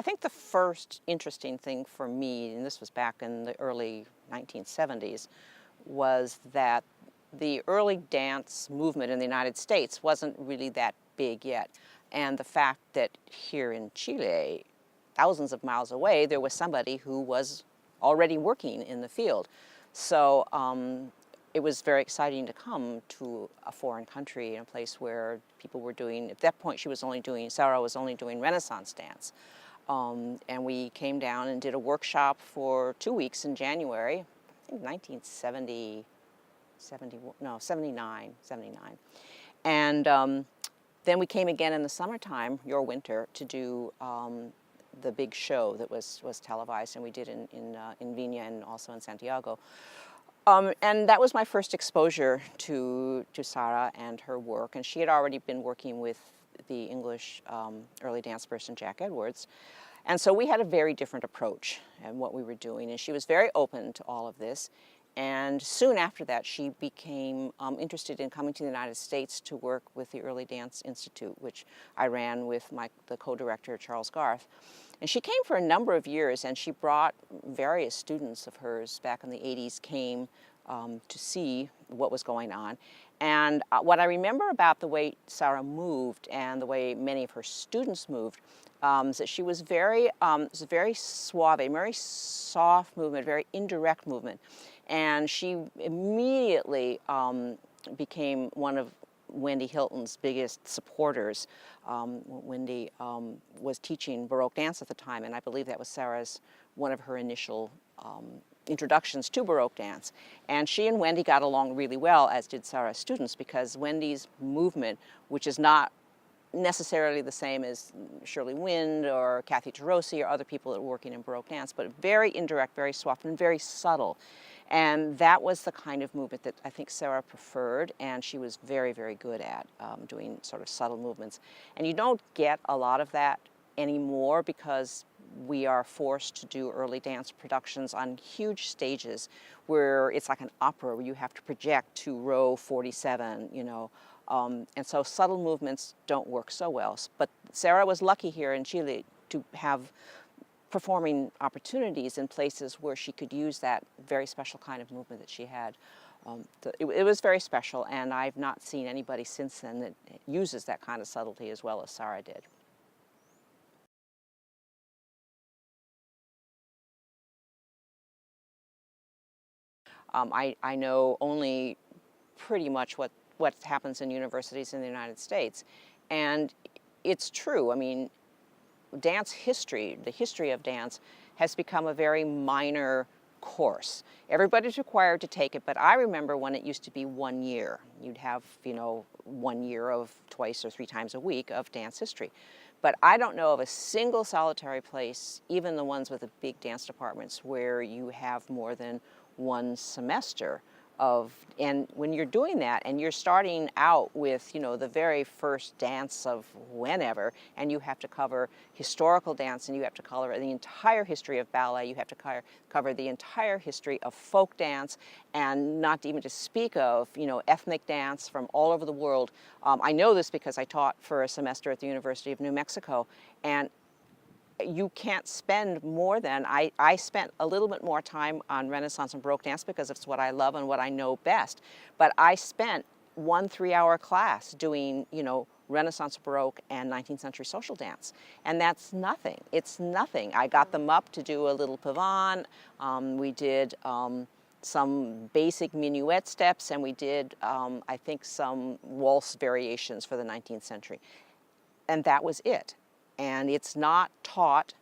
think the first interesting thing for me, and this was back in the early 1970s, was that the early dance movement in the United States wasn't really that big yet. And the fact that here in Chile, thousands of miles away, there was somebody who was already working in the field. So it was very exciting to come to a foreign country in a place where people were doing, at that point Sara was only doing Renaissance dance. And we came down and did a workshop for 2 weeks in January, I think 1970, 79. And then we came again in the summertime, your winter, to do the big show that was televised, and we did in Viña and also in Santiago. And that was my first exposure to Sara and her work, and she had already been working with the English early dance person Jack Edwards. And so we had a very different approach in what we were doing, and she was very open to all of this. And soon after that, she became interested in coming to the United States to work with the Early Dance Institute, which I ran with the co-director, Charles Garth. And she came for a number of years, and she brought various students of hers back in the 80s came to see what was going on. And what I remember about the way Sara moved and the way many of her students moved is that she was very suave, very soft movement, very indirect movement. And she immediately became one of Wendy Hilton's biggest supporters. Wendy was teaching Baroque dance at the time, and I believe that was one of her initial introductions to Baroque dance. And she and Wendy got along really well, as did Sara's students, because Wendy's movement, which is not necessarily the same as Shirley Wind or Kathy Tarosi or other people that were working in Baroque dance, but very indirect, very soft, and very subtle. And that was the kind of movement that I think Sara preferred, and she was very, very good at doing sort of subtle movements. And you don't get a lot of that anymore because we are forced to do early dance productions on huge stages where it's like an opera where you have to project to row 47, you know. And so subtle movements don't work so well. But Sara was lucky here in Chile to have performing opportunities in places where she could use that very special kind of movement that she had. It was very special, and I've not seen anybody since then that uses that kind of subtlety as well as Sara did. I know only pretty much what happens in universities in the United States. And it's true. I mean, dance history, the history of dance, has become a very minor course. Everybody's required to take it, but I remember when it used to be 1 year. You'd have, 1 year of twice or 3 times a week of dance history. But I don't know of a single solitary place, even the ones with the big dance departments, where you have more than 1 semester and when you're doing that and you're starting out with, the very first dance of whenever, and you have to cover historical dance, and you have to cover the entire history of ballet, you have to cover the entire history of folk dance, and not even to speak of, ethnic dance from all over the world. I know this because I taught for a semester at the University of New Mexico, and you can't spend more than, I spent a little bit more time on Renaissance and Baroque dance because it's what I love and what I know best. But I spent 1 3-hour class doing, Renaissance, Baroque, and 19th century social dance. And that's nothing. It's nothing. I got them up to do a little pavane. We did some basic minuet steps, and we did, I think, some waltz variations for the 19th century. And that was it. And it's not taught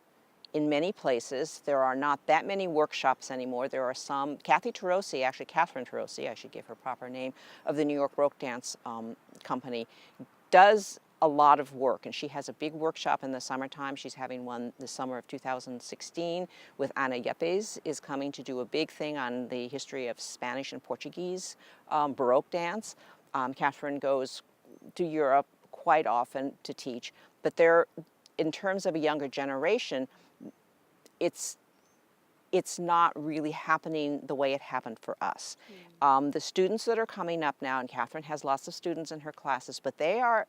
in many places. There are not that many workshops anymore. There are some. Kathy Tarosi, actually Catherine Tarosi, I should give her proper name, of the New York Baroque Dance Company, does a lot of work. And she has a big workshop in the summertime. She's having one the summer of 2016 with Ana Yepes is coming to do a big thing on the history of Spanish and Portuguese Baroque dance. Catherine goes to Europe quite often to teach. But in terms of a younger generation, it's not really happening the way it happened for us. The students that are coming up now, and Catherine has lots of students in her classes, but they are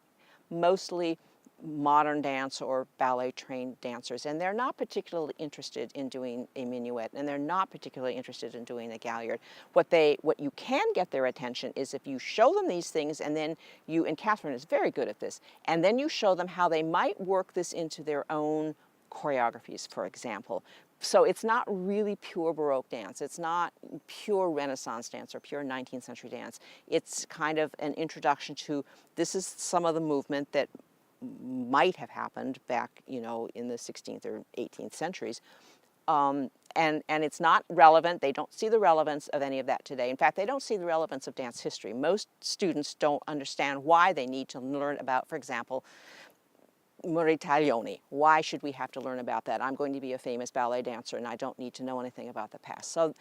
mostly modern dance or ballet trained dancers, and they're not particularly interested in doing a minuet, and they're not particularly interested in doing a galliard. What you can get their attention is if you show them these things, and then you, and Catherine is very good at this, and then you show them how they might work this into their own choreographies, for example. So it's not really pure Baroque dance. It's not pure Renaissance dance or pure 19th century dance. It's kind of an introduction to, this is some of the movement that might have happened back, you know, in the 16th or 18th centuries. And it's not relevant. They don't see the relevance of any of that today. In fact, they don't see the relevance of dance history. Most students don't understand why they need to learn about, for example, Taglioni. Why should we have to learn about that? I'm going to be a famous ballet dancer and I don't need to know anything about the past. So,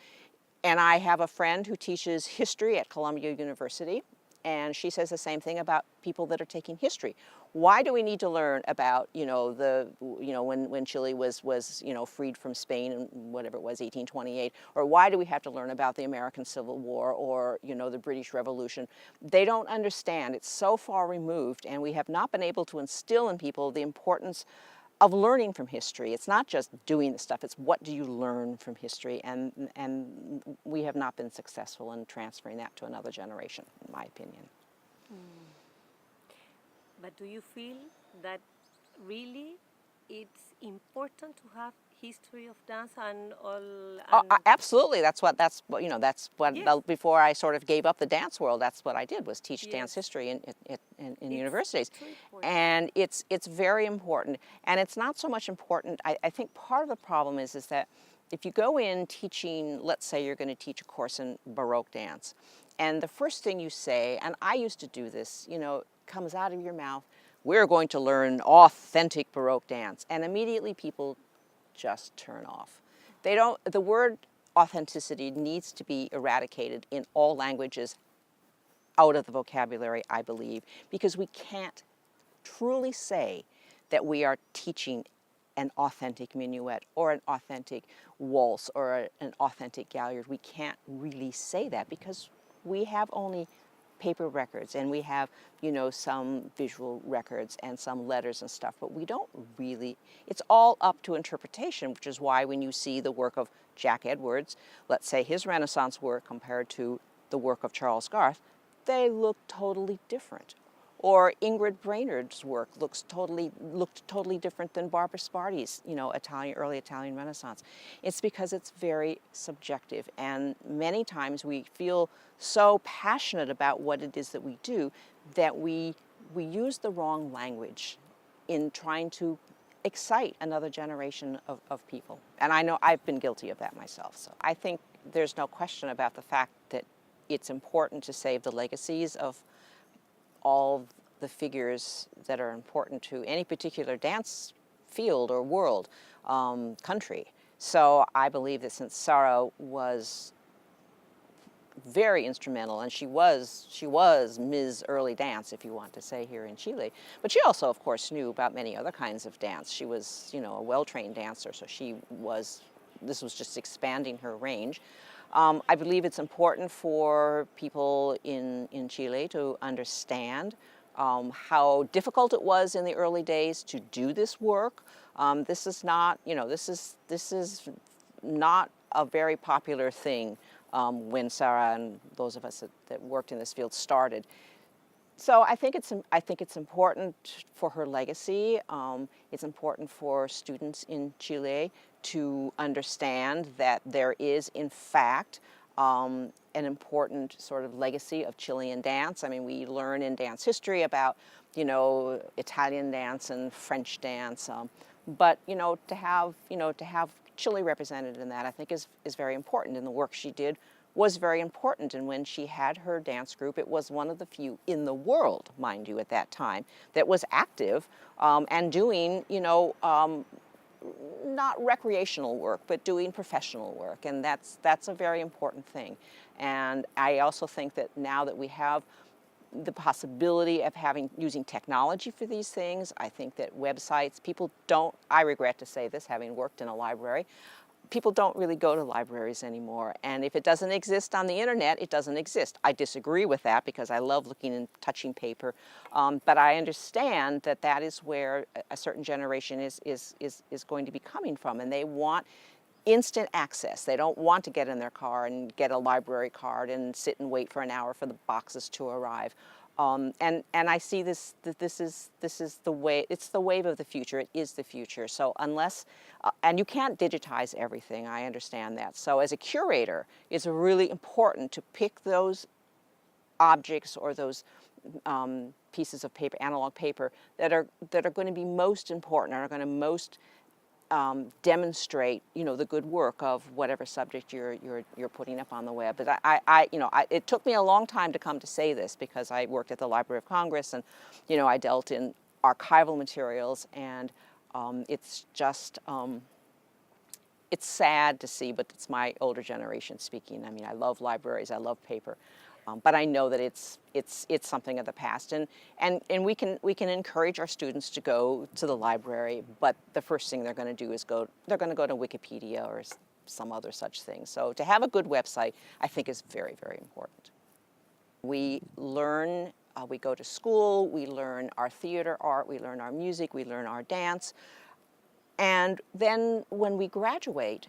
and I have a friend who teaches history at Columbia University, and she says the same thing about people that are taking history. Why do we need to learn about, you know, when Chile was you know, freed from Spain in whatever it was, 1828, or why do we have to learn about the American Civil War or, you know, the British Revolution? They don't understand. It's so far removed, and we have not been able to instill in people the importance of learning from history. It's not just doing the stuff, it's what do you learn from history, and we have not been successful in transferring that to another generation, in my opinion. But do you feel that really it's important to have history of dance and all? Absolutely. That's what you know. That's what Yes. Before I sort of gave up the dance world, that's what I did, was teach Yes. dance history in universities, so important. and it's very important. And it's not so much important. I think part of the problem is that if you go in teaching, let's say you're going to teach a course in Baroque dance, and the first thing you say, and I used to do this, you know, comes out of your mouth, we're going to learn authentic Baroque dance, and immediately people just turn off. They don't, the word authenticity needs to be eradicated in all languages out of the vocabulary, I believe, because we can't truly say that we are teaching an authentic minuet or an authentic waltz or an authentic galliard. We can't really say that because we have only paper records, and we have, you know, some visual records and some letters and stuff, but we don't really, it's all up to interpretation, which is why when you see the work of Jack Edwards, let's say his Renaissance work compared to the work of Charles Garth, they look totally different. Or Ingrid Brainerd's work looked totally different than Barbara Sparti's, you know, early Italian Renaissance. It's because it's very subjective, and many times we feel so passionate about what it is that we do that we use the wrong language in trying to excite another generation of people. And I know I've been guilty of that myself. So I think there's no question about the fact that it's important to save the legacies of all the figures that are important to any particular dance field or world, country. So I believe that since Sara was very instrumental, and she was Ms. Early Dance, if you want to say, here in Chile, but she also, of course, knew about many other kinds of dance. She was, you know, a well-trained dancer, so this was just expanding her range. I believe it's important for people in Chile to understand how difficult it was in the early days to do this work. This is not, you know, this is not a very popular thing when Sara and those of us that worked in this field started. So I think it's important for her legacy. It's important for students in Chile to understand that there is, in fact, an important sort of legacy of Chilean dance. I mean, we learn in dance history about, you know, Italian dance and French dance, but you know, to have Chile represented in that, I think is very important. And the work she did was very important. And when she had her dance group, it was one of the few in the world, mind you, at that time, that was active and doing, you know, not recreational work, but doing professional work, and that's a very important thing. And I also think that now that we have the possibility of using technology for these things, I think that websites, people don't, I regret to say this, having worked in a library, people don't really go to libraries anymore. And if it doesn't exist on the internet, it doesn't exist. I disagree with that because I love looking and touching paper. But I understand that that is where a certain generation is going to be coming from. And they want instant access. They don't want to get in their car and get a library card and sit and wait for an hour for the boxes to arrive. And I see this, that this is the way, it's the wave of the future. It is the future. So unless, and you can't digitize everything, I understand that. So as a curator, it's really important to pick those objects or those pieces of paper, analog paper, that are going to be most important, are going to most demonstrate, the good work of whatever subject you're putting up on the web. But it took me a long time to come to say this because I worked at the Library of Congress, and I dealt in archival materials, and it's just it's sad to see, but it's my older generation speaking. I mean, I love libraries, I love paper. But I know that it's something of the past, and we can encourage our students to go to the library. But the first thing they're going to do is they're going to go to Wikipedia or some other such thing. So to have a good website, I think, is very, very important. We learn. We go to school. We learn our theater art. We learn our music. We learn our dance. And then when we graduate,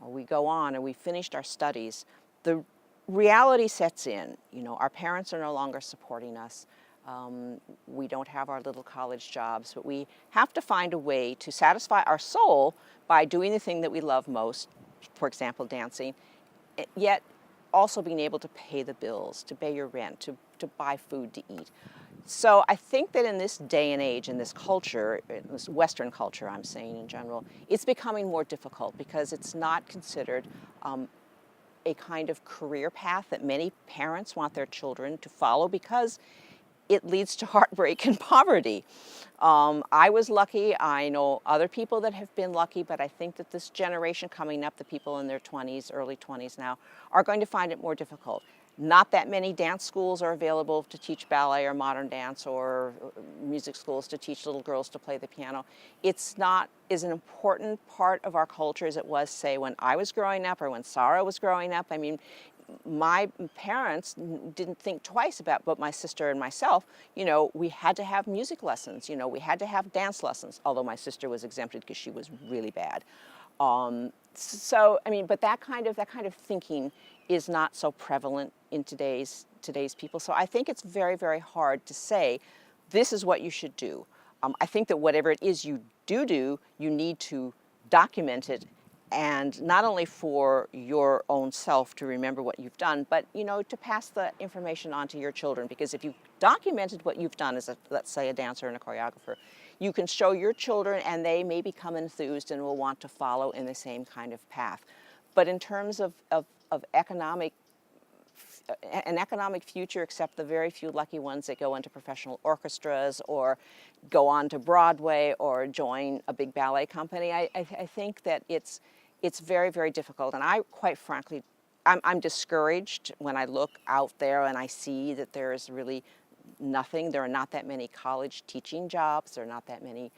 or we go on, and we finished our studies, the reality sets in. Our parents are no longer supporting us. We don't have our little college jobs, but we have to find a way to satisfy our soul by doing the thing that we love most, for example, dancing, yet also being able to pay the bills, to pay your rent, to buy food to eat. So I think that in this day and age, in this culture, in this Western culture, I'm saying in general, it's becoming more difficult because it's not considered a kind of career path that many parents want their children to follow, because it leads to heartbreak and poverty. I was lucky. I know other people that have been lucky, but I think that this generation coming up, the people in their 20s, early 20s now, are going to find it more difficult. Not that many dance schools are available to teach ballet or modern dance, or music schools to teach little girls to play the piano. It's not as an important part of our culture as it was, say, when I was growing up or when Sara was growing up. I mean, my parents didn't think twice about, but my sister and myself, we had to have music lessons, we had to have dance lessons, although my sister was exempted because she was really bad. So, I mean, but that kind of thinking is not so prevalent in today's people. So I think it's very, very hard to say, this is what you should do. I think that whatever it is you do, you need to document it, and not only for your own self to remember what you've done, but to pass the information on to your children. Because if you've documented what you've done as let's say a dancer and a choreographer, you can show your children, and they may become enthused and will want to follow in the same kind of path. But in terms of an economic future, except the very few lucky ones that go into professional orchestras or go on to Broadway or join a big ballet company, I think that it's very, very difficult. And I, quite frankly, I'm discouraged when I look out there and I see that there's really nothing. There are not that many college teaching jobs. There are not that many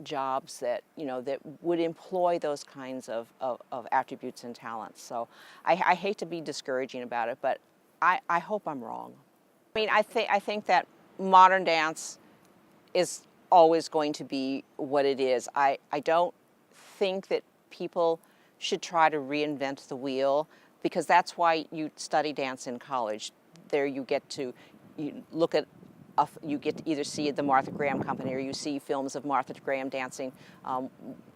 jobs that that would employ those kinds of attributes and talents. So I hate to be discouraging about it, but I hope I'm wrong. I mean, I think that modern dance is always going to be what it is. I don't think that people should try to reinvent the wheel, because that's why you study dance in college. There you get to look at you get to either see the Martha Graham Company, or you see films of Martha Graham dancing on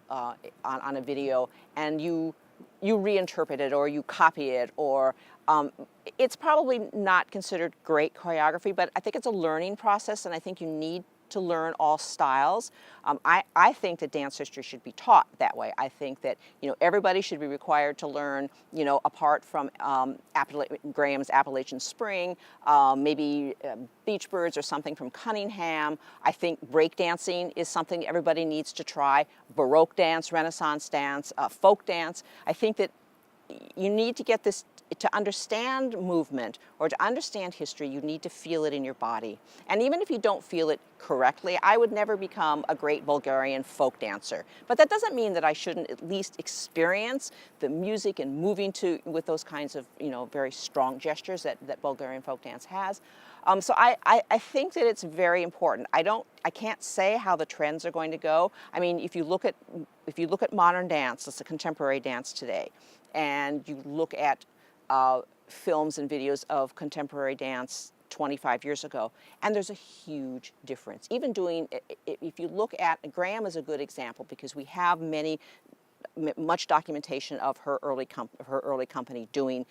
a video, and you reinterpret it or you copy it, or it's probably not considered great choreography, but I think it's a learning process, and I think you need to learn all styles. I think that dance history should be taught that way. I think that everybody should be required to learn, apart from Graham's Appalachian Spring, maybe Beach Birds or something from Cunningham. I think breakdancing is something everybody needs to try. Baroque dance, Renaissance dance, folk dance. I think that you need to get this to understand movement or to understand history, you need to feel it in your body. And even if you don't feel it correctly, I would never become a great Bulgarian folk dancer. But that doesn't mean that I shouldn't at least experience the music and moving with those kinds of, very strong gestures that Bulgarian folk dance has. So I think that it's very important. I can't say how the trends are going to go. I mean, if you look at modern dance, it's a contemporary dance today, and you look at films and videos of contemporary dance 25 years ago, and there's a huge difference. Even if you look at, Graham is a good example because we have much documentation of her early company doing,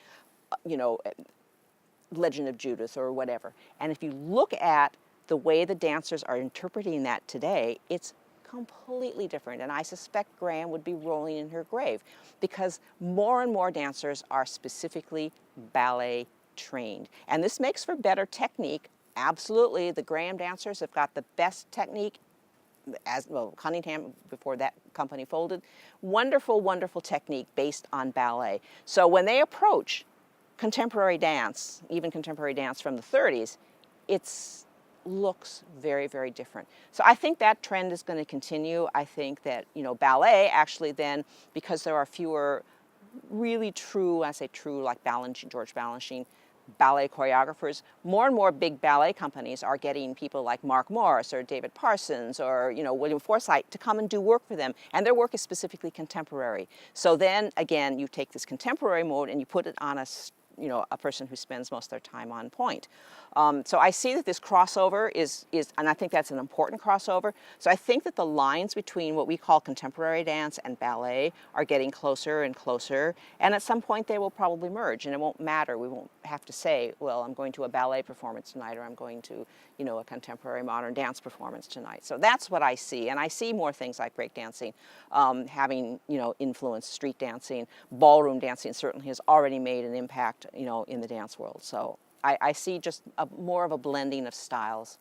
Legend of Judith or whatever. And if you look at the way the dancers are interpreting that today, it's completely different. And I suspect Graham would be rolling in her grave because more and more dancers are specifically ballet trained. And this makes for better technique. Absolutely, the Graham dancers have got the best technique. As well, Cunningham, before that company folded, wonderful, wonderful technique based on ballet. So when they approach contemporary dance, even contemporary dance from the 30s, it looks very, very different. So I think that trend is going to continue. I think that, ballet actually then, because there are fewer really true, I say true, like George Balanchine, ballet choreographers, more and more big ballet companies are getting people like Mark Morris or David Parsons or William Forsythe to come and do work for them, and their work is specifically contemporary. So then again, you take this contemporary mode and you put it on a person who spends most of their time on point. So I see that this crossover is, and I think that's an important crossover. So I think that the lines between what we call contemporary dance and ballet are getting closer and closer, and at some point they will probably merge, and it won't matter. We won't have to say, well, I'm going to a ballet performance tonight, or I'm going to, a contemporary modern dance performance tonight. So that's what I see, and I see more things like breakdancing having, influenced street dancing. Ballroom dancing certainly has already made an impact, in the dance world. So I see just more of a blending of styles.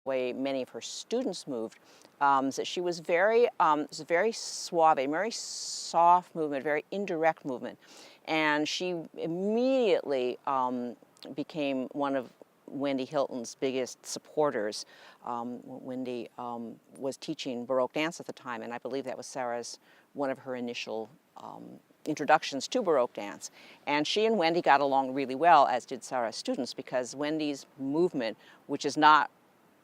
way many of her students moved, that she was very suave, very soft movement, very indirect movement. And she immediately became one of Wendy Hilton's biggest supporters. Wendy was teaching Baroque dance at the time, and I believe that was Sara's, one of her initial introductions to Baroque dance. And she and Wendy got along really well, as did Sara's students, because Wendy's movement, which is not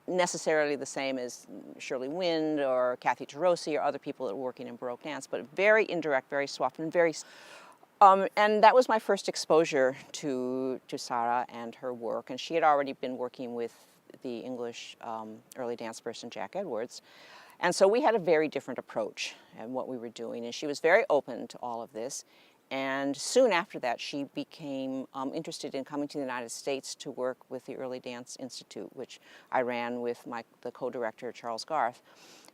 necessarily the same as Shirley Wind or Kathy Tarosi or other people that were working in Baroque dance, but very indirect, very soft, and very... and that was my first exposure to Sara and her work. And she had already been working with the English early dance person Jack Edwards. And so we had a very different approach in what we were doing. And she was very open to all of this. And soon after that, she became interested in coming to the United States to work with the Early Dance Institute, which I ran with the co-director, Charles Garth.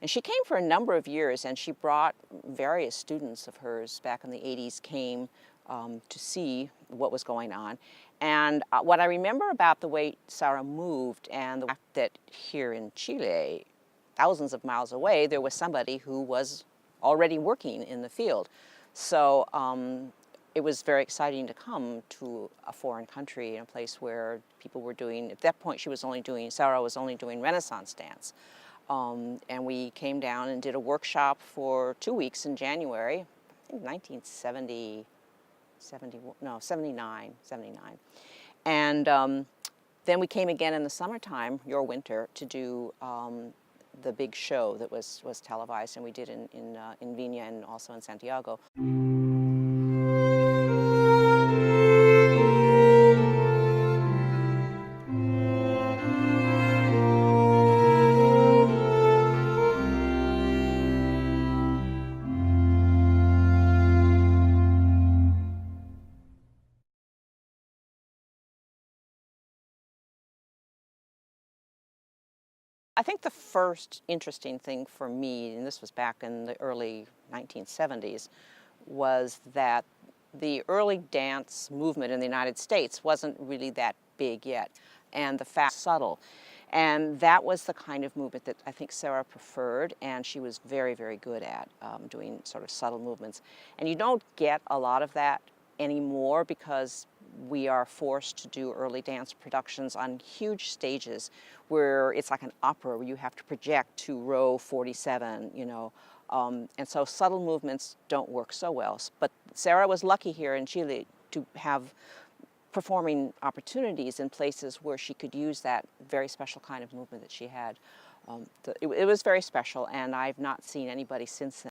And she came for a number of years, and she brought various students of hers back in the 80s, came to see what was going on. And what I remember about the way Sara moved, and the fact that here in Chile, thousands of miles away, there was somebody who was already working in the field. So it was very exciting to come to a foreign country, in a place where people were doing, at that point Sara was only doing Renaissance dance. And we came down and did a workshop for 2 weeks in January, I think 1970, 79. And then we came again in the summertime, your winter, to do the big show that was televised, and we did in Viña and also in Santiago. I think the first interesting thing for me, and this was back in the early 1970s, was that the early dance movement in the United States wasn't really that big yet, and the fact subtle. And that was the kind of movement that I think Sara preferred, and she was very, very good at doing sort of subtle movements. And you don't get a lot of that anymore, because we are forced to do early dance productions on huge stages where it's like an opera, where you have to project to row 47, you know. And so subtle movements don't work so well. But Sara was lucky here in Chile to have performing opportunities in places where she could use that very special kind of movement that she had. It was very special, and I've not seen anybody since then